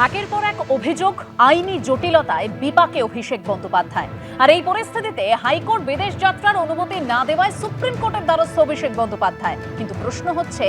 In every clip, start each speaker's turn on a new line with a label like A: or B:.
A: একের পর এক অভিযোগ, আইনি জটিলতায় বিপাকে অভিষেক বন্দ্যোপাধ্যায়। আর এই পরিস্থিতিতে হাইকোর্ট বিদেশ যাত্রার অনুমতি না দেওয়ায় সুপ্রিম কোর্টের দ্বারস্থ অভিষেক বন্দ্যোপাধ্যায়। কিন্তু প্রশ্ন হচ্ছে,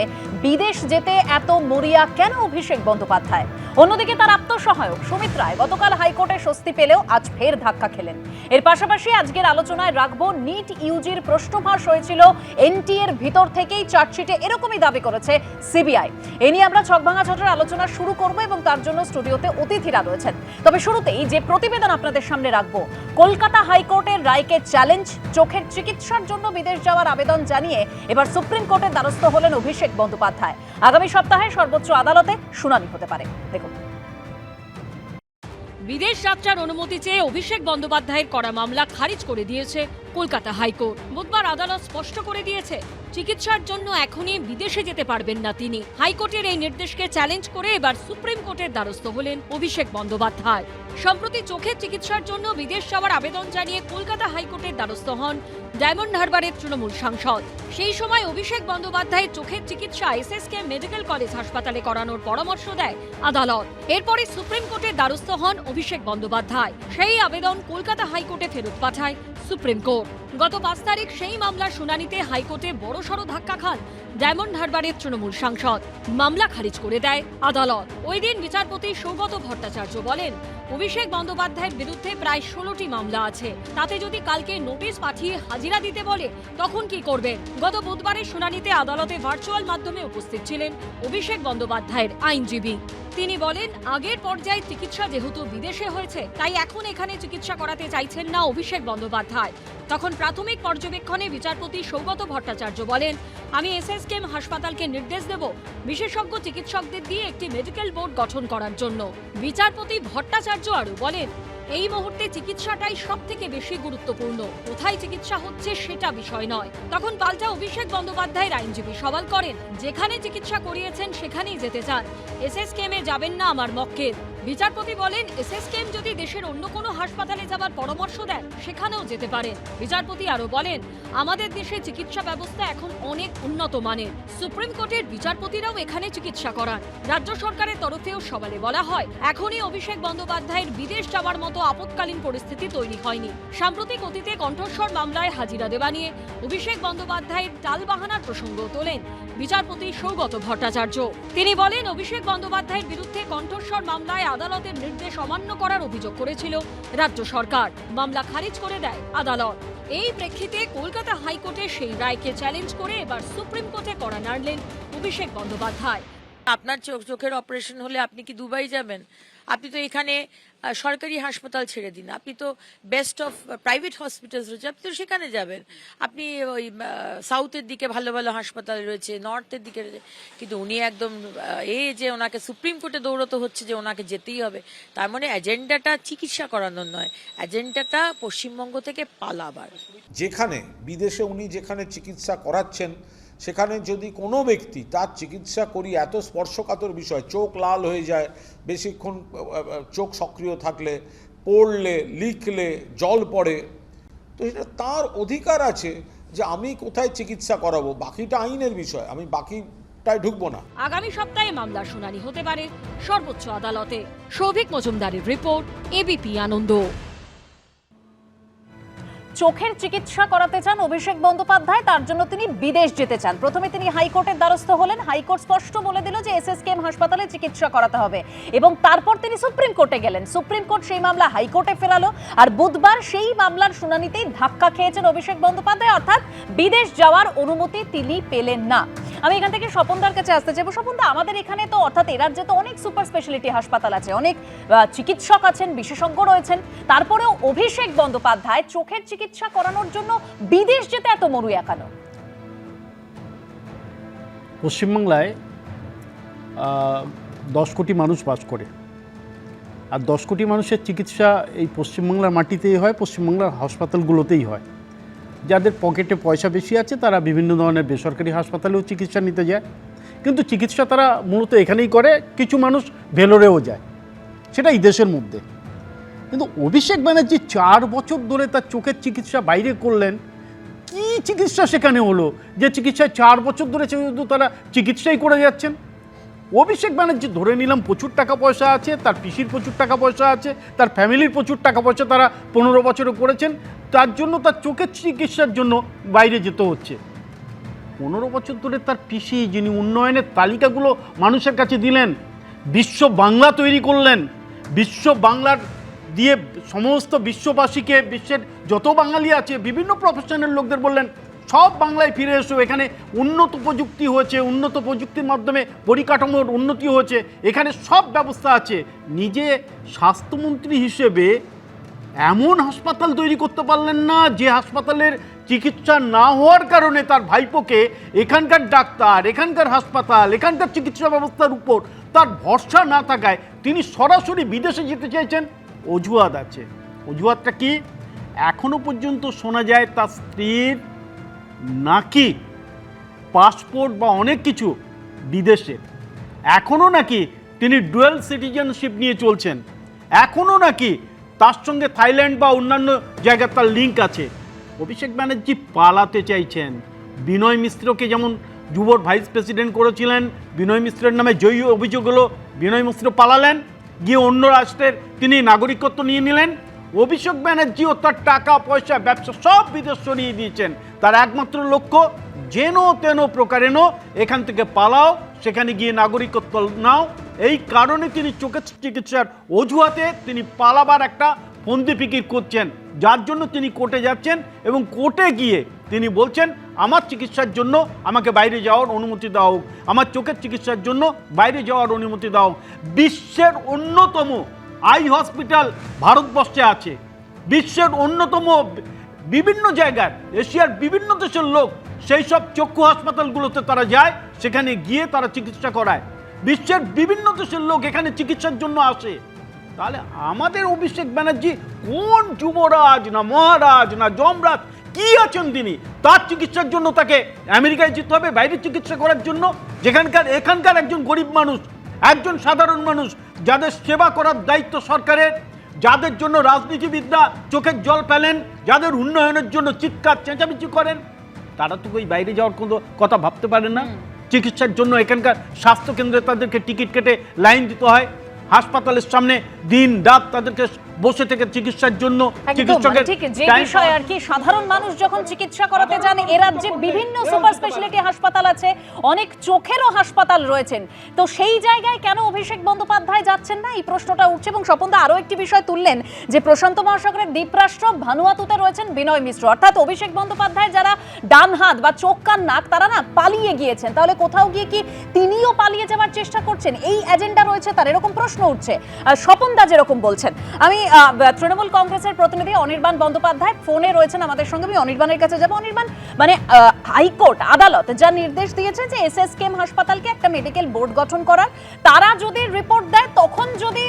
A: বিদেশ যেতে এত মরিয়া কেন অভিষেক বন্দ্যোপাধ্যায়? অন্যদিকে তার আত্মসহায়ক সুমিত রায় গতকাল হাইকোর্টে স্বস্তি পেলেও আজ ফের ধাক্কা খেলেন। এর পাশাপাশি আজকের আলোচনায় রাখবো, নিট ইউজির প্রশ্নভাস হয়েছিল এনটিএর ভিতর থেকেই, চার্জশিটে এরকমই দাবি করেছে সিবিআই। এ নিয়ে আমরা ছকভাঙা ছটের আলোচনা শুরু করবো এবং তার জন্য স্টুডিওতে অতিথিরা রয়েছেন। তবে শুরুতেই যে প্রতিবেদন আপনাদের সামনে রাখবো, কলকাতা হাইকোর্টের রায়কে চ্যালেঞ্জ, চোখের চিকিৎসার জন্য বিদেশ যাওয়ার আবেদন জানিয়ে এবার সুপ্রিম কোর্টের দ্বারস্থ হলেন অভিষেক বন্দ্যোপাধ্যায়। আগামী সপ্তাহে সর্বোচ্চ আদালতে শুনানি হতে পারে। দেখুন,
B: বিদেশ যাত্রার অনুমতি চেয়ে অভিষেক বন্দ্যোপাধ্যায়ের করা মামলা খারিজ করে দিয়েছে কলকাতা হাইকোর্ট। বুধবার আদালত স্পষ্ট করে দিয়েছে, চিকিৎসার জন্য এখনই বিদেশে যেতে পারবেন না তিনি। হাইকোর্টের এই নির্দেশকে চ্যালেঞ্জ করে এবার সুপ্রিম কোর্টের দ্বারস্থ হলেন অভিষেক বন্দ্যোপাধ্যায়। সম্প্রতি চোখের চিকিৎসার জন্য বিদেশ যাওয়ার আবেদন জানিয়ে কলকাতা হাইকোর্টের দ্বারস্থ হন ডায়মন্ড হারবারের তৃণমূল সাংসদ। সেই সময় অভিষেক বন্দ্যোপাধ্যায়ের চোখের চিকিৎসা এসএসকেএম মেডিকেল কলেজ হাসপাতালে করানোর পরামর্শ দেয় আদালত। এরপরে সুপ্রিম কোর্টের দ্বারস্থ হন অভিষেক বন্দ্যোপাধ্যায়। সেই আবেদন কলকাতা হাইকোর্টে ফেরত পাঠায় সুপ্রিম কোর্ট। গত 5 তারিখ সেই মামলার শুনানিতে হাইকোর্টে বড়সড় ধাক্কা খান ডায়মন্ড হারবারের তৃণমূল সাংসদ। মামলা খারিজ করে দেয় আদালত। ওই দিন বিচারপতি সৌগত ভট্টাচার্য বলেন, অভিষেক বন্দ্যোপাধ্যায়ের বিরুদ্ধে প্রায় 16টি মামলা আছে, তাতে যদি কালকে নোটিশ পাঠিয়ে হাজিরা দিতে বলে তখন কি করবেন? গত বুধবারের শুনানিতে আদালতে ভার্চুয়াল মাধ্যমে উপস্থিত ছিলেন অভিষেক বন্দ্যোপাধ্যায়ের আইনজীবী। তিনি বলেন, আগের পর্যায়ে চিকিৎসা যেহেতু বিদেশে হয়েছে, তাই এখন এখানে চিকিৎসা করাতে চাইছেন না অভিষেক বন্দ্যোপাধ্যায়। তখন প্রাথমিক পর্যবেক্ষণে বিচারপতি সৌগত ভট্টাচার্য বলেন, আমি এসএসকেএম হাসপাতালকে নির্দেশ দেব বিশেষজ্ঞ চিকিৎসকদের দিয়ে একটি মেডিকেল বোর্ড গঠন করার জন্য। বিচারপতি ভট্টাচার্য আরও বলেন, এই মুহূর্তে চিকিৎসাটাই সব থেকে বেশি গুরুত্বপূর্ণ, কোথায় চিকিৎসা হচ্ছে সেটা বিষয় নয়। তখন পাল্টা অভিষেক বন্দ্যোপাধ্যায়ের আইনজীবী সওয়াল করেন, যেখানে চিকিৎসা করিয়েছেন সেখানেই যেতে চান, এসএসকেএমে যাবেন না আমার মক্কেল। বিচারপতি বলেন, এসএসকেএম যদি দেশের অন্য কোনো হাসপাতালে যাবার পরামর্শ দেন সেখানেও যেতে পারেন। বিচারপতি আরও বলেন, আমাদের দেশে চিকিৎসা ব্যবস্থা এখন অনেক উন্নত মানের। সুপ্রিম কোর্টের বিচারপতিরাও এখানে চিকিৎসা করান। রাজ্য সরকারের তরফেও সওয়ালে বলা হয়, এখনই অভিষেক বন্দ্যোপাধ্যায়ের বিদেশ যাওয়ার মতো আপৎকালীন পরিস্থিতি তৈরি হয়নি। সাম্প্রতিক অতীতে কণ্ঠস্বর মামলায় হাজিরা দেওয়া নিয়ে অভিষেক বন্দ্যোপাধ্যায়ের টালবাহানার প্রসঙ্গ তোলেন বিচারপতি সৌগত ভট্টাচার্য। তিনি বলেন, অভিষেক বন্দ্যোপাধ্যায়ের বিরুদ্ধে কণ্ঠস্বর মামলায় আদালতের নির্দেশ অমান্য করার অভিযোগ করেছিল রাজ্য সরকার। মামলা খারিজ করে দেয় আদালত। এই প্রেক্ষিতে কলকাতা হাইকোর্টে সেই রায়কে চ্যালেঞ্জ করে এবার সুপ্রিম কোর্টে কড়া নাড়লেন অভিষেক বন্দ্যোপাধ্যায়।
C: আপনার চোখের অপারেশন হলে আপনি কি দুবাই যাবেন? আপনি তো এখানে সরকারি হাসপাতাল ছেড়ে দিন, আপনি তো বেস্ট অফ প্রাইভেট হসপিটালস রয়েছে, আপনি তো সেখানে যাবেন। আপনি ওই সাউথের দিকে ভালো ভালো হাসপাতাল রয়েছে, নর্থের দিকে রয়েছে, কিন্তু উনি একদম যে ওনাকে সুপ্রিম কোর্টে দৌড়তে হচ্ছে যে ওনাকে যেতেই হবে, তার মানে এজেন্ডাটা চিকিৎসা করানোর নয়, এজেন্ডাটা পশ্চিমবঙ্গ থেকে পালাবার।
D: যেখানে বিদেশে উনি যেখানে চিকিৎসা করাচ্ছেন, সেখানে যদি কোনো ব্যক্তি তার চিকিৎসা করি, এত স্পর্শকাতর বিষয়, চোখ লাল হয়ে যায় বেশিক্ষণ, চোখ সক্রিয় থাকলে, পড়লে, লিখলে জল পড়ে, তো এটা তার অধিকার আছে যে আমি কোথায় চিকিৎসা করাবো। বাকিটা আইনের বিষয়, আমি বাকিটায় ঢুকবো না।
B: আগামী সপ্তাহে মামলার শুনানি হতে পারে সর্বোচ্চ আদালতে। সৌভিক মজুমদারের রিপোর্ট, এবিপি আনন্দ।
A: চোখের চিকিৎসা করাতে চান অভিষেক বন্দ্যোপাধ্যায়, তার জন্য তিনি বিদেশ যেতে চান। প্রথমে তিনি হাইকোর্টের দ্বারস্থ হলেন। হাইকোর্ট স্পষ্ট বলে দিল যে এসএসকেএম হাসপাতালে চিকিৎসা করাতে হবে, এবং তারপর তিনি সুপ্রিম কোর্টে গেলেন। সুপ্রিম কোর্ট সেই মামলা হাইকোর্টে ফেরালো, আর বুধবার সেই মামলার শুনানিতেই ধাক্কা খেয়েছেন অভিষেক বন্দ্যোপাধ্যায়, অর্থাৎ বিদেশ যাওয়ার অনুমতি তিনি পেলেন না। আমি এখান থেকে স্বপনদার কাছে আসতে চাইবো। স্বপনদা, আমাদের এখানে তো অর্থাৎ এ রাজ্যে তো অনেক সুপার স্পেশালিটি হাসপাতাল আছে, অনেক চিকিৎসক আছেন, বিশেষজ্ঞ রয়েছেন, তারপরেও অভিষেক বন্দ্যোপাধ্যায় চোখের চিকিৎসা করানোর জন্য বিদেশ যেতে এত মরুয়া কেন?
E: পশ্চিমবাংলায় 10 কোটি মানুষ বাস করে, আর 10 কোটি মানুষের চিকিৎসা এই পশ্চিমবাংলার মাটিতেই হয়, পশ্চিমবাংলার হাসপাতালগুলোতেই হয়। যাদের পকেটে পয়সা বেশি আছে তারা বিভিন্ন ধরনের বেসরকারি হাসপাতালেও চিকিৎসা নিতে যায়, কিন্তু চিকিৎসা তারা মূলত এখানেই করে। কিছু মানুষ ভেলোরেও যায়, সেটা এই দেশের মধ্যে। কিন্তু অভিষেক ব্যানার্জি 4 বছর ধরে তার চোখের চিকিৎসা বাইরে করলেন। কি চিকিৎসা সেখানে হলো যে চিকিৎসায় 4 বছর ধরে শুধু তারা চিকিৎসাই করে যাচ্ছেন? অভিষেক ব্যানার্জি ধরে নিলাম প্রচুর টাকা পয়সা আছে, তার পিসির প্রচুর টাকা পয়সা আছে, তার ফ্যামিলির প্রচুর টাকা পয়সা, তারা 15 বছরে করেছেন, তার জন্য তার চোখের চিকিৎসার জন্য বাইরে যেতে হচ্ছে। 15 বছর ধরে তার পিসি, যিনি উন্নয়নের তালিকাগুলো মানুষের কাছে দিলেন, বিশ্ব বাংলা তৈরি করলেন, বিশ্ব বাংলার দিয়ে সমস্ত বিশ্ববাসীকে, বিশ্বের যত বাঙালি আছে বিভিন্ন প্রফেশনের লোকদের বললেন সব বাংলায় ফিরে এসো, এখানে উন্নত প্রযুক্তি হয়েছে, উন্নত প্রযুক্তির মাধ্যমে পরিকাঠামোর উন্নতি হয়েছে, এখানে সব ব্যবস্থা আছে। নিজে স্বাস্থ্যমন্ত্রী হিসেবে এমন হাসপাতাল তৈরি করতে পারলেন না যে হাসপাতালের চিকিৎসা না হওয়ার কারণে তার ভাইপোকে এখানকার ডাক্তার, এখানকার হাসপাতাল, এখানকার চিকিৎসা ব্যবস্থার উপর তার ভরসা না থাকায় তিনি সরাসরি বিদেশে যেতে চাইছেন। অজুহাত আছে। অজুহাতটা কি? এখনো পর্যন্ত শোনা যায় তার স্ত্রীর নাকি পাসপোর্ট বা অনেক কিছু বিদেশে, এখনও নাকি তিনি ডুয়েল সিটিজেনশিপ নিয়ে চলছেন, এখনও নাকি তার সঙ্গে থাইল্যান্ড বা অন্যান্য জায়গায় তার লিঙ্ক আছে। অভিষেক ব্যানার্জি পালাতে চাইছেন। বিনয় মিশ্রকে যেমন যুবর ভাইস প্রেসিডেন্ট করেছিলেন, বিনয় মিশ্রের নামে জয়ী অভিযোগ হলো, বিনয় মিশ্র পালালেন, গিয়ে অন্য রাষ্ট্রের তিনি নাগরিকত্ব নিয়ে নিলেন। অভিষেক ব্যানার্জিও তার টাকা পয়সা ব্যবসা সব বিদেশ সরিয়ে দিয়েছেন। তার একমাত্র লক্ষ্য যেন তেন প্রকারেণ এখান থেকে পালাও, সেখানে গিয়ে নাগরিকত্ব নাও। এই কারণে তিনি চোখের চিকিৎসার অজুহাতে তিনি পালাবার একটা ফন্দি ফিকির করছেন, যার জন্য তিনি কোর্টে যাচ্ছেন এবং কোর্টে গিয়ে তিনি বলছেন আমার চিকিৎসার জন্য আমাকে বাইরে যাওয়ার অনুমতি দাও, আমার চোখের চিকিৎসার জন্য বাইরে যাওয়ার অনুমতি দাও। বিশ্বের অন্যতম আই হসপিটাল ভারতবর্ষে আছে, বিশ্বের অন্যতম বিভিন্ন জায়গার এশিয়ার বিভিন্ন দেশের লোক সেই সব চক্ষু হাসপাতালগুলোতে তারা যায়, সেখানে গিয়ে তারা চিকিৎসা করায়। বিশ্বের বিভিন্ন দেশের লোক এখানে চিকিৎসার জন্য আসে। তাহলে আমাদের অভিষেক ব্যানার্জি কোন যুবরাজ না মহারাজ না যমরাজ কি আছেন তিনি? তার চিকিৎসার জন্য তাকে আমেরিকায় যেতে হবে বাইরে চিকিৎসা করার জন্য, এখানকার একজন গরিব মানুষ, একজন সাধারণ মানুষ যাদের সেবা করার দায়িত্ব সরকারের, যাদের জন্য রাজনীতিবিদরা চোখের জল ফেলেন, যাদের উন্নয়নের জন্য চিৎকার চেঁচামেচি করেন, তারা তো ওই বাইরে যাওয়ার কোনো কথা ভাবতে পারেন না। চিকিৎসার জন্য এখানকার স্বাস্থ্যকেন্দ্রে তাদেরকে টিকিট কেটে লাইন দিতে হয়, হাসপাতালের সামনে দিন রাত তাদেরকে বসে থেকে চিকিৎসার জন্য
A: ঠিক যে বিষয় আর কি, সাধারণ মানুষ যখন চিকিৎসা করাতে যান, এ রাজ্যে বিভিন্ন সুপার স্পেশালিটি হাসপাতাল আছে, অনেক চোখেরও হাসপাতাল রয়েছেন, তো সেই জায়গায় কেন অভিষেক বন্দ্যোপাধ্যায় যাচ্ছেন না, এই প্রশ্নটা উঠছে। এবং স্বপনদা আরো একটি বিষয় তুললেন যে প্রশান্ত মহাসাগরের দ্বীপরাষ্ট্র ভানুয়াতুতে রয়েছেন বিনয় মিশ্র, অর্থাৎ অভিষেক বন্দ্যোপাধ্যায় যারা ডান হাত বা চোখ কান নাক, তারা না পালিয়ে গিয়েছেন, তাহলে কোথাও গিয়ে কি তিনিও পালিয়ে যাওয়ার চেষ্টা করছেন, এই এজেন্ডা রয়েছে তার, এরকম প্রশ্ন উঠছে। স্বপনদা যেরকম বলছেন, আমি তৃণমূল কংগ্রেসের প্রতিনিধি অনির্বাণ বন্দ্যোপাধ্যায় ফোনে রয়েছেন আমাদের সঙ্গে, আমি অনির্বাণের কাছে যাব। অনির্বাণ, মানে হাইকোর্ট আদালত যা নির্দেশ দিয়েছে যে এসএসকেএম হাসপাতালকে একটা মেডিকেল বোর্ড গঠন করার, তারা যদি রিপোর্ট দেয়, তখন যদি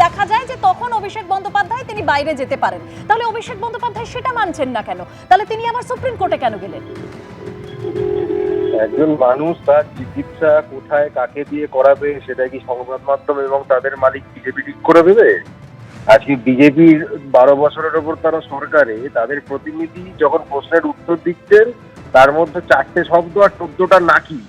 A: দেখা যায় যে তখন অভিষেক বন্দ্যোপাধ্যায় তিনি বাইরে যেতে পারেন, তাহলে অভিষেক বন্দ্যোপাধ্যায় সেটা মানছেন না কেন? তাহলে তিনি আবার সুপ্রিম কোর্টে কেন গেলেন?
F: একজন মানুষ তার চিকিৎসা কোথায় কাকে দিয়ে করাবে সেটা কি সংবাদ মাধ্যম এবং তাদের মালিক বিজেপি ঠিক করে দেবে? আজকে বিজেপির 12 বছরের ওপর তারা সরকারে, তাদের প্রতিনিধি যখন প্রশ্নের উত্তর দিচ্ছেন তার মধ্যে 4টে শব্দ আর 14টা নাকি।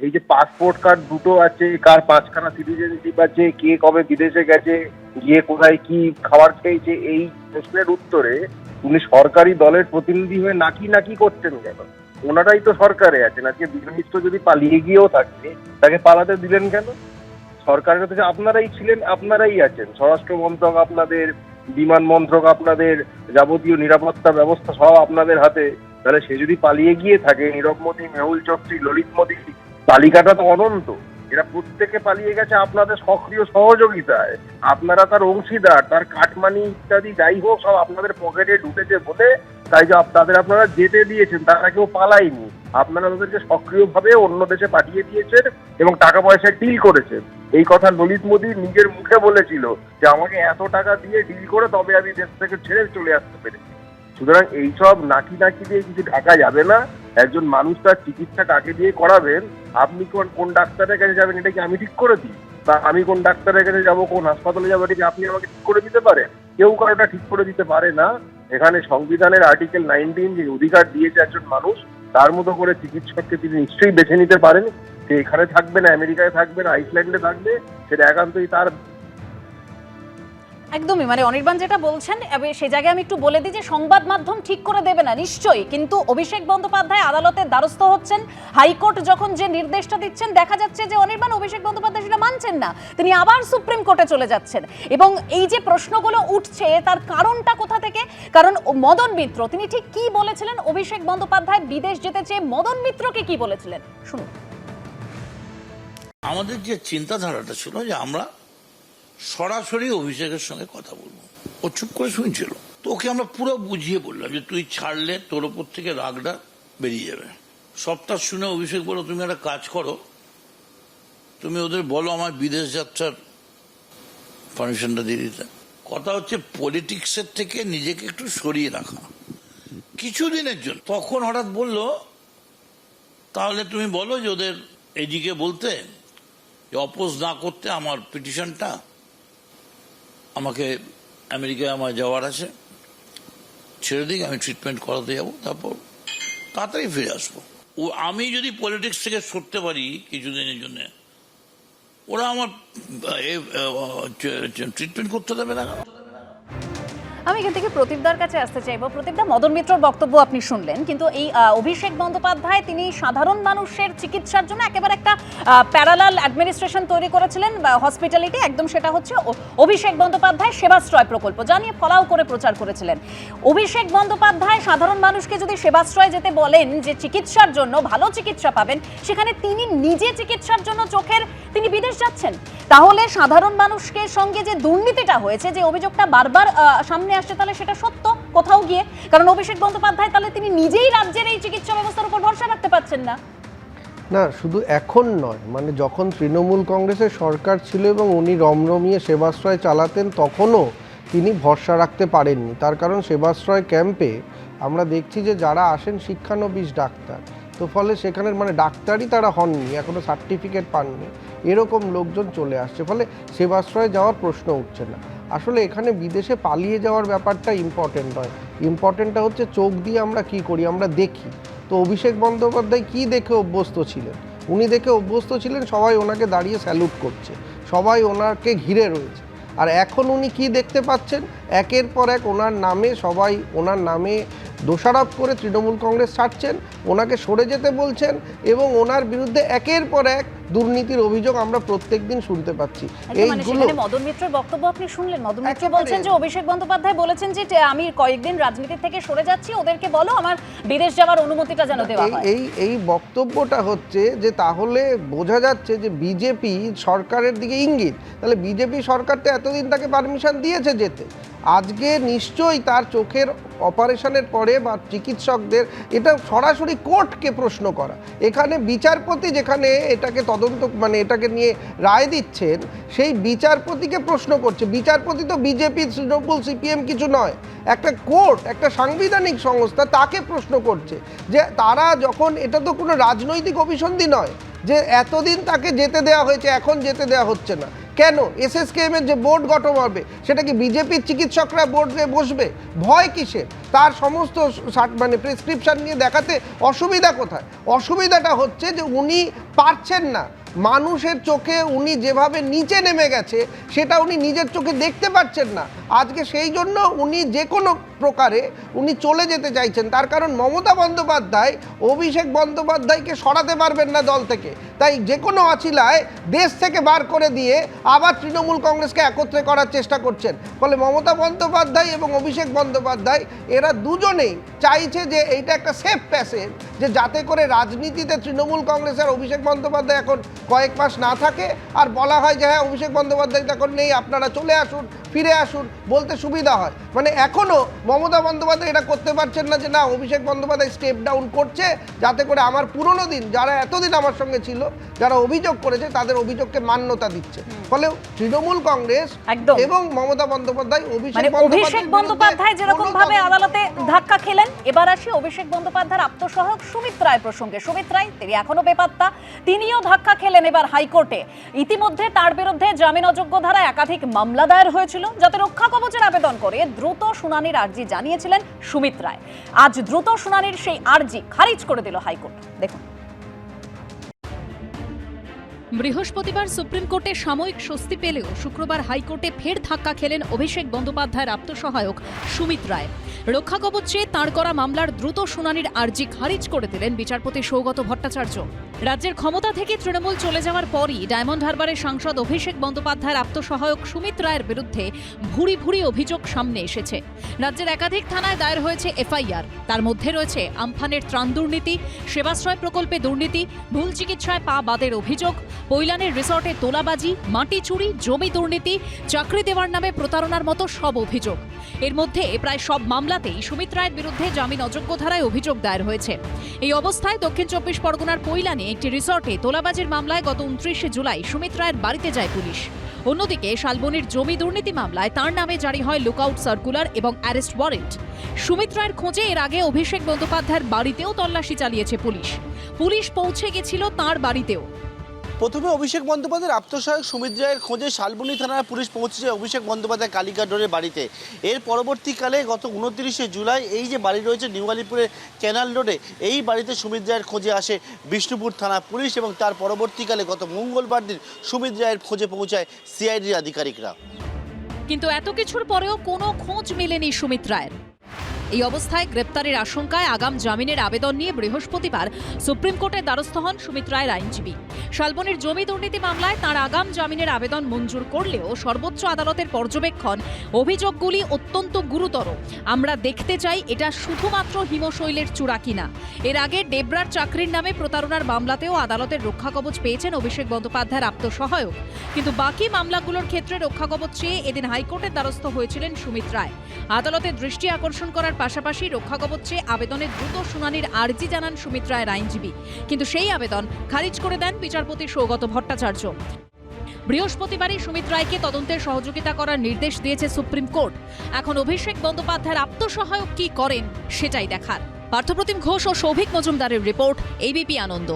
F: এই যে পাসপোর্ট কার্ড দুটো আছে, কার 5খানা সিটিজেনশিপ আছে, কে কবে বিদেশে গেছে, গিয়ে কোথায় কি খাবার খেয়েছে, এই প্রশ্নের উত্তরে উনি সরকারি দলের প্রতিনিধি হয়ে নাকি নাকি করছেন কেন? ওনারাই তো সরকারে আছেন। আজকে বিনয় মিশ্র যদি পালিয়ে গিয়েও থাকে, তাকে পালাতে দিলেন কেন? সরকারের কাছে আপনারাই ছিলেন, আপনারাই আছেন, স্বরাষ্ট্র মন্ত্রক আপনাদের, বিমান মন্ত্রক আপনাদের, যাবতীয় নিরাপত্তা ব্যবস্থা সব আপনাদের হাতে। তাহলে সে যদি পালিয়ে গিয়ে থাকে, নীরব মোদী, মেহুল চক্রী, ললিত মোদী, তালিকাটা তো অনন্ত। এরা প্রত্যেকে পালিয়ে গেছে আপনাদের সক্রিয় সহযোগিতায়, আপনারা তার অংশীদার, তার কাটমানি ইত্যাদি যাই হোক সব আপনাদের পকেটে ঢুকেছে বলে তাই যে তাদের আপনারা যেতে দিয়েছেন, তারা কেউ পালায়নি। আপনারা তাদেরকে সক্রিয়ভাবে অন্য দেশে পাঠিয়ে দিয়েছেন এবং টাকা পয়সা ডিল করেছেন। এই কথা ললিত মোদী নিজের মুখে বলেছিল যে আমাকে এত টাকা দিয়ে ডিল করে তবে আমি দেশ থেকে ছেড়ে চলে আসতে পেরেছি। সুতরাং এইসব নাকি নাকি দিয়ে কিছু ঢাকা যাবে না। একজন মানুষ তার চিকিৎসা কাকে দিয়ে করাবেন, আপনি কোন ডাক্তারের কাছে যাবেন এটা কি আমি ঠিক করে দিই? বা আমি কোন ডাক্তারের কাছে যাবো, কোন হাসপাতালে যাবো, এটা কি আপনি আমাকে ঠিক করে দিতে পারেন? কেউ কারোটা ঠিক করে দিতে পারে না। এখানে সংবিধানের আর্টিকেল 19 যে অধিকার দিয়েছে একজন মানুষ তার মতো করে চিকিৎসককে তিনি নিশ্চয়ই বেছে নিতে পারেন। সে এখানে থাকবে না, আমেরিকায় থাকবে না, আইসল্যান্ডে থাকবে, সেটা একান্তই তার।
A: একদমই, মানে অনির্বাণ যেটা বলছেন সেই জায়গায় আমি একটু বলে দিই যে সংবাদ মাধ্যম ঠিক করে দেবে না নিশ্চয়ই, কিন্তু অভিষেক বন্দ্যোপাধ্যায় আদালতের দ্বারস্থ হচ্ছেন। হাইকোর্ট যখন যে নির্দেশটা দিচ্ছেন দেখা যাচ্ছে যে অনির্বাণ অভিষেক বন্দ্যোপাধ্যায় সেটা মানছেন না, তিনি আবার সুপ্রিম কোর্টে চলে যাচ্ছেন। এবং এই যে প্রশ্নগুলো উঠছে তার কারণটা কোথা থেকে? কারণ মদন মিত্র তিনি ঠিক কি বলেছিলেন, অভিষেক বন্দ্যোপাধ্যায় বিদেশ যেতে চেয়ে মদন মিত্রকে কি বলেছিলেন শুনুন।
G: আমাদের যে চিন্তাধারাটা ছিল যে আমরা সরাসরি অভিষেকের সঙ্গে কথা বলবো, ও চুপ করে শুনছিল, তো ওকে আমরা পুরো বুঝিয়ে বললাম যে তুই ছাড়লে তোর ওপর থেকে রাগটা বেরিয়ে যাবে। সবটা শুনে অভিষেক বলো, তুমি একটা কাজ করো, তুমি ওদের বলো আমার বিদেশ যাত্রার পারমিশনটা দিয়ে দিতে। কথা হচ্ছে পলিটিক্সের থেকে নিজেকে একটু সরিয়ে রাখা কিছুদিনের জন্য। তখন হঠাৎ বলল তাহলে তুমি বলো যে ওদের এদিকে বলতে অপোজ না করতে আমার পিটিশনটা, আমাকে আমেরিকায় আমার যাওয়ার আছে, ছেড়ে দিক, আমি ট্রিটমেন্ট করাতে যাবো, তারপর তাড়াতাড়ি ফিরে আসবো। ও আমি যদি পলিটিক্স থেকে সরতে পারি কিছুদিনের জন্য, ওরা আমার ট্রিটমেন্ট করতে দেবে না।
A: আমি এখান থেকে প্রদীপদার কাছে আসতে চাইবো। প্রদীপদা, মদন মিত্রর বক্তব্য আপনি শুনলেন, কিন্তু এই অভিষেক বন্দ্যোপাধ্যায় তিনি সাধারণ মানুষের চিকিৎসার জন্য একেবারে একটা প্যারালাল অ্যাডমিনিস্ট্রেশন তৈরি করেছিলেন বা হসপিটালিটি, একদম সেটা হচ্ছে অভিষেক বন্দ্যোপাধ্যায় সেবাশ্রয় প্রকল্প, যা নিয়ে ফলাও করে প্রচার করেছিলেন। অভিষেক বন্দ্যোপাধ্যায় সাধারণ মানুষকে যদি সেবাশ্রয় যেতে বলেন যে চিকিৎসার জন্য ভালো চিকিৎসা পাবেন, সেখানে তিনি নিজে চিকিৎসার জন্য চোখের তিনি বিদেশ যাচ্ছেন। তাহলে সাধারণ মানুষের সঙ্গে যে দুর্নীতিটা হয়েছে, যে অভিযোগটা বারবার সামনে আসছে, তাহলে সেটা সত্য কোথাও গিয়ে, কারণ অভিষেক বন্দ্যোপাধ্যায় তাহলে তিনি নিজেই রাজ্যের এই চিকিৎসা ব্যবস্থার উপর ভরসা রাখতে পারছেন না।
H: না, শুধু এখন নয়, মানে যখন তৃণমূল কংগ্রেসের সরকার ছিল এবং উনি রমরমিয়ে সেবাশ্রয় চালাতেন তখনও তিনি ভরসা রাখতে পারেননি। তার কারণ সেবাশ্রয় ক্যাম্পে আমরা দেখছি যে যারা আসেন শিক্ষানবিশ ডাক্তার, তো ফলে সেখানের মানে ডাক্তারই তারা হননি, এখনও সার্টিফিকেট পাননি, এরকম লোকজন চলে আসছে, ফলে সেবাশ্রয়ে যাওয়ার প্রশ্ন উঠছে না। আসলে এখানে বিদেশে পালিয়ে যাওয়ার ব্যাপারটা ইম্পর্টেন্ট নয়, ইম্পর্টেন্টটা হচ্ছে চোখ দিয়ে আমরা কি করি, আমরা দেখি। তো অভিষেক বন্দ্যোপাধ্যায় কি দেখে অভ্যস্ত ছিলেন? উনি দেখে অভ্যস্ত ছিলেন সবাই ওনাকে দাঁড়িয়ে স্যালুট করছে, সবাই ওনাকে ঘিরে রয়েছে। আর এখন উনি কি দেখতে পাচ্ছেন, একের পর এক ওনার নামে সবাই ওনার নামে দোষারোপ করে তৃণমূল কংগ্রেস ছাড়ছেন, ওনাকে সরে যেতে বলছেন এবং ওনার বিরুদ্ধে একের পর এক দুর্নীতির অভিযোগ আমরা প্রত্যেকদিন শুনতে পাচ্ছি।
A: এইগুলো মদন মিত্রের বক্তব্য আপনি শুনলেন, মদন মিত্র বলছেন যে অভিষেক বন্দ্যোপাধ্যায় বলেছেন যে আমি কয়েকদিন রাজনীতি থেকে সরে যাচ্ছি, ওদেরকে বলো আমার বিদেশ যাওয়ার অনুমতিটা যেন দেওয়া হয়।
H: এই বক্তব্যটা হচ্ছে যে তাহলে বোঝা যাচ্ছে যে বিজেপি সরকারের দিকে ইঙ্গিত, তাহলে বিজেপি সরকার তো এতদিন তাকে পারমিশন দিয়েছে যেতে, আজকে নিশ্চয়ই তার চোখের অপারেশনের পরে বা চিকিৎসকদের এটা সরাসরি কোর্টকে প্রশ্ন করা। এখানে বিচারপতি যেখানে এটাকে তদন্ত মানে এটাকে নিয়ে রায় দিচ্ছেন, সেই বিচারপতিকে প্রশ্ন করছে। বিচারপতি তো বিজেপি, তৃণমূল, সিপিএম কিছু নয়, একটা কোর্ট, একটা সাংবিধানিক সংস্থা, তাকে প্রশ্ন করছে যে তারা যখন, এটা তো কোনো রাজনৈতিক অভিসন্ধি নয় যে এতদিন তাকে যেতে দেওয়া হয়েছে এখন যেতে দেওয়া হচ্ছে না। কেন? এসএসকেএমের যে বোর্ড গঠন হবে সেটা কি বিজেপির চিকিৎসকরা বোর্ডে বসবে? ভয় কিসের? তার সমস্ত মানে প্রেসক্রিপশন নিয়ে দেখাতে অসুবিধা কোথায়? অসুবিধাটা হচ্ছে যে উনি পারছেন না, মানুষের চোখে উনি যেভাবে নিচে নেমে গেছে সেটা উনি নিজের চোখে দেখতে পাচ্ছেন না। আজকে সেই জন্য উনি যে কোনো প্রকারে উনি চলে যেতে চাইছেন। তার কারণ মমতা বন্দ্যোপাধ্যায় অভিষেক বন্দ্যোপাধ্যায়কে সরাতে পারবেন না দল থেকে, তাই যে কোনো অছিলায় দেশ থেকে বার করে দিয়ে আবার তৃণমূল কংগ্রেসকে একত্রে করার চেষ্টা করছেন। ফলে মমতা বন্দ্যোপাধ্যায় এবং অভিষেক বন্দ্যোপাধ্যায় এরা দুজনেই চাইছে যে এইটা একটা সেফ প্যাসেজ, যে যাতে করে রাজনীতিতে তৃণমূল কংগ্রেস আর অভিষেক বন্দ্যোপাধ্যায় এখন কয়েক মাস না থাকে আর বলা হয় যে হ্যাঁ অভিষেক বন্দ্যোপাধ্যায় এখন নেই, আপনারা চলে আসুন, ফিরে আসুন, বলতে সুবিধা হয়। মানে এখনও মমতা বন্দ্যোপাধ্যায় এটা করতে পারছেন না যে না, অভিষেক বন্দ্যোপাধ্যায় স্টেপ ডাউন করছে যাতে করে আমার পুরনো দিন, যারা এতদিন আমার সঙ্গে ছিল, যারা অভিযোগ করেছে তাদের অভিযোগকে মান্যতা দিচ্ছে। ফলে তৃণমূল কংগ্রেস এবং মমতা বন্দ্যোপাধ্যায়
A: অভিষেক বন্দ্যোপাধ্যায় যেরকম ভাবে আদালতে ধাক্কা খেলেন, এবার আসি অভিষেক বন্দ্যোপাধ্যায়ের আত্মসহায়ক সুমিত রায় প্রসঙ্গে। সুমিত রায় তিনি এখনো বেপাত্তা, তিনিও ধাক্কা খেলেন এবার হাইকোর্টে। ইতিমধ্যে তার বিরুদ্ধে জামিন অযোগ্য ধারায় একাধিক মামলা দায়ের হয়েছিল, যাতে রক্ষা কবচের আবেদন করে দ্রুত শুনানির আর্জি আর্জি জানিয়েছিলেন সুমিত রায়। আজ দ্রুত শুনানির সেই আর্জি খারিজ করে দিল হাইকোর্ট। দেখুন।
B: বৃহস্পতিবার সুপ্রিম কোর্টে সাময়িক স্বস্তি পেলেও শুক্রবার হাইকোর্টে ফের ধাক্কা খেলেন অভিষেক বন্দ্যোপাধ্যায়ের আত্মসহায়ক সুমিত রায়। রক্ষা কবচ চেয়ে তাঁর করা মামলার দ্রুত শুনানির আর্জি খারিজ করে দিলেন বিচারপতি সৌগত ভট্টাচার্য। রাজ্যের ক্ষমতা থেকে তৃণমূল চলে যাওয়ার পরই ডায়মন্ড হারবারের সাংসদ অভিষেক বন্দ্যোপাধ্যায়ের আত্মসহায়ক সুমিত রায়ের বিরুদ্ধে ভুরি ভুরি অভিযোগ সামনে এসেছে। রাজ্যের একাধিক থানায় দায়ের হয়েছে এফআইআর। তার মধ্যে রয়েছে আমফানের ত্রাণ দুর্নীতি, সেবাশ্রয় প্রকল্পে দুর্নীতি, ভুল চিকিৎসায় পা বাদের অভিযোগ, কৈলানের রিসর্টে তোলাবাজি, মাটি চুরি, জমি দুর্নীতি, চাকরি দেওয়ার নামে প্রতারণার মতো সব অভিযোগ। এর মধ্যে প্রায় সব মামলাতেই সুমিত রায়ের বিরুদ্ধে জামিন অযোগ্য ধারায় অভিযোগ দায়ের হয়েছে। এই অবস্থায় দক্ষিণ 24 পরগনার কৈলানে একটি রিসর্টে তোলাবাজির মামলায় গত 29 জুলাই সুমিত রায়ের বাড়িতে যায় পুলিশ। অন্যদিকে শালবনির জমি দুর্নীতি মামলায় তার নামে জারি হয় লুকআউট সার্কুলার এবং অ্যারেস্ট ওয়ারেন্ট। সুমিত রায়ের খোঁজে এর আগে অভিষেক বন্দ্যোপাধ্যায়ের বাড়িতেও তল্লাশি চালিয়েছে পুলিশ। পুলিশ পৌঁছে গেছিল তাঁর বাড়িতেও।
I: প্রথমে অভিষেক বন্দ্যোপাধ্যায়ের আত্মসহায়ক সুমিত রায়ের খোঁজে শালবনী থানার পুলিশ পৌঁছেছে অভিষেক বন্দ্যোপাধ্যায় কালিকাডোরের বাড়িতে। এর পরবর্তীকালে গত 29 জুলাই এই যে বাড়ি রয়েছে নিউ আলিপুরের ক্যানাল রোডে, এই বাড়িতে সুমিত রায়ের খোঁজে আসে বিষ্ণুপুর থানা পুলিশ এবং তার পরবর্তীকালে গত মঙ্গলবার দিন সুমিত রায়ের খোঁজে পৌঁছায় সিআইডির আধিকারিকরা।
B: কিন্তু এত কিছুর পরেও কোনো খোঁজ মেলেনি সুমিত রায়ের। এই অবস্থায় গ্রেপ্তারের আশঙ্কায় আগাম জামিনের আবেদন নিয়ে বৃহস্পতিবার সুপ্রিম কোর্টের দ্বারস্থ হন সুমিত রায়ের আইনজীবী। শালবনির জমি দুর্নীতি মামলায় তাঁর আগাম জামিনের আবেদন মঞ্জুর করলেও সর্বোচ্চ আদালতের পর্যবেক্ষণ, অভিযোগগুলি অত্যন্ত গুরুতর। আমরা দেখতে চাই এটা শুধুমাত্র হিমশৈলের চূড়া কিনা। এর আগে ডেবরার চাকরির নামে প্রতারণার মামলাতেও আদালতের রক্ষাকবচ পেয়েছেন অভিষেক বন্দ্যোপাধ্যায়ের আত্মসহায়ক। কিন্তু বাকি মামলাগুলোর ক্ষেত্রে রক্ষাকবচ চেয়ে এদিন হাইকোর্টের দ্বারস্থ হয়েছিলেন সুমিত রায়। আদালতের দৃষ্টি আকর্ষণ করার পাশাপাশি রক্ষাকবচ চেয়ে আবেদনের দ্রুত শুনানির আর্জি জানান সুমিত রায়ের আইনজীবী। কিন্তু সেই আবেদন খারিজ করে দেন বিচারপতি সৌগত ভট্টাচার্য। বৃহস্পতিবারই সুমিত রায়কে তদন্তের সহযোগিতা করার নির্দেশ দিয়েছে সুপ্রিম কোর্ট। এখন অভিষেক বন্দ্যোপাধ্যায়ের আত্মসহায়ক কি করেন সেটাই দেখার। পার্থপ্রতিম ঘোষ ও সৌভিক মজুমদারের রিপোর্ট, এবিপি আনন্দ।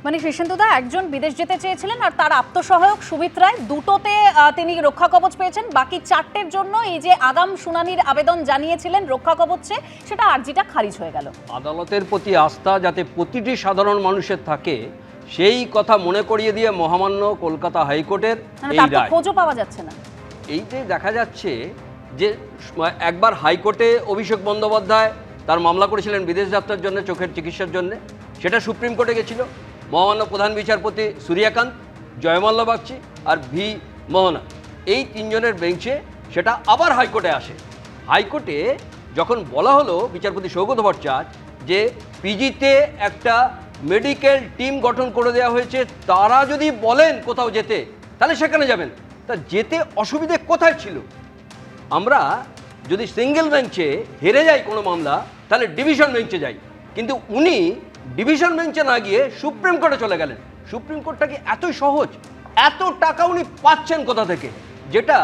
A: মানে শীর্ষেন্দুদা একজন বিদেশ যেতে চেয়েছিলেন আর তার আত্মসহায়ক সুমিত রায়, দুটোতে তিনি রক্ষা কবচ পেয়েছেন। বাকি 4টের জন্য এই যে আগাম শুনানির আবেদন জানিয়েছিলেন রক্ষা কবচে, সেটা আর্জিটা খারিজ হয়ে গেল।
J: আদালতের প্রতি আস্থা যাতে প্রতিটি সাধারণ মানুষের থাকে সেই কথা মনে করিয়ে দিয়ে মহামান্য কলকাতা হাইকোর্টের এই রায়।
A: খোঁজও পাওয়া যাচ্ছে না।
J: এইটাই দেখা যাচ্ছে যে একবার হাইকোর্টে অভিষেক বন্দ্যোপাধ্যায় তার মামলা করেছিলেন বিদেশ যাত্রার জন্য, চোখের চিকিৎসার জন্য, সেটা সুপ্রিম কোর্টে গেছিল। মহামান্য প্রধান বিচারপতি সূর্যকান্ত, জয়মাল্য বাগচি আর ভি মোহনা, এই 3 জনের বেঞ্চে সেটা আবার হাইকোর্টে আসে। হাইকোর্টে যখন বলা হলো বিচারপতি সৌগত ভট্টাচার্য যে পিজিতে একটা মেডিকেল টিম গঠন করে দেওয়া হয়েছে, তারা যদি বলেন কোথাও যেতে তাহলে সেখানে যাবেন, তা যেতে অসুবিধে কোথায় ছিল? আমরা যদি সিঙ্গেল বেঞ্চে হেরে যাই কোনো মামলা তাহলে ডিভিশন বেঞ্চে যাই, কিন্তু উনি ডিভিশন বেঞ্চে না গিয়ে সুপ্রিম কোর্টে চলে গেলেন। সুপ্রিম কোর্টটা কি এতই সহজ? এত টাকা উনি পাচ্ছেন কোথা থেকে? যেটা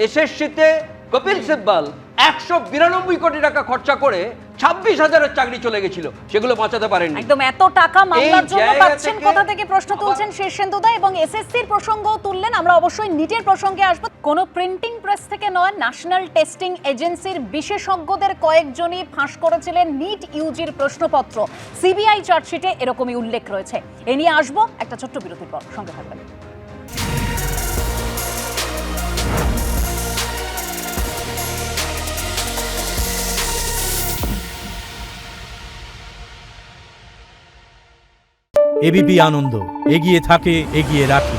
J: এসএসসিতে কপিল সিব্বল 192 কোটি টাকা খরচা করে 26,000-এর চাকরি চলে গেছিল, সেগুলো বাঁচাতে পারেননি।
A: একদম এত টাকা মামলার জন্য পাচ্ছেন কোথা থেকে প্রশ্ন তুলছেন শীর্ষেন্দুদা, এবং এসএসসির প্রসঙ্গও তুললেন। আমরা অবশ্যই নিটের প্রসঙ্গে আসব। কোন প্রিন্টিং প্রেস থেকে নয়, ন্যাশনাল টেস্টিং এজেন্সির বিশেষজ্ঞদের কয়েকজনই ফাঁস করেছিলেন নিট ইউজির প্রশ্নপত্র। সিবিআই চার্জশিটে এরকমই উল্লেখ রয়েছে। এ নিয়ে আসবো একটা ছোট্ট বিরতির পর, সঙ্গে থাকবেন।
K: এবিপি আনন্দ, এগিয়ে থাকে, এগিয়ে রাখে।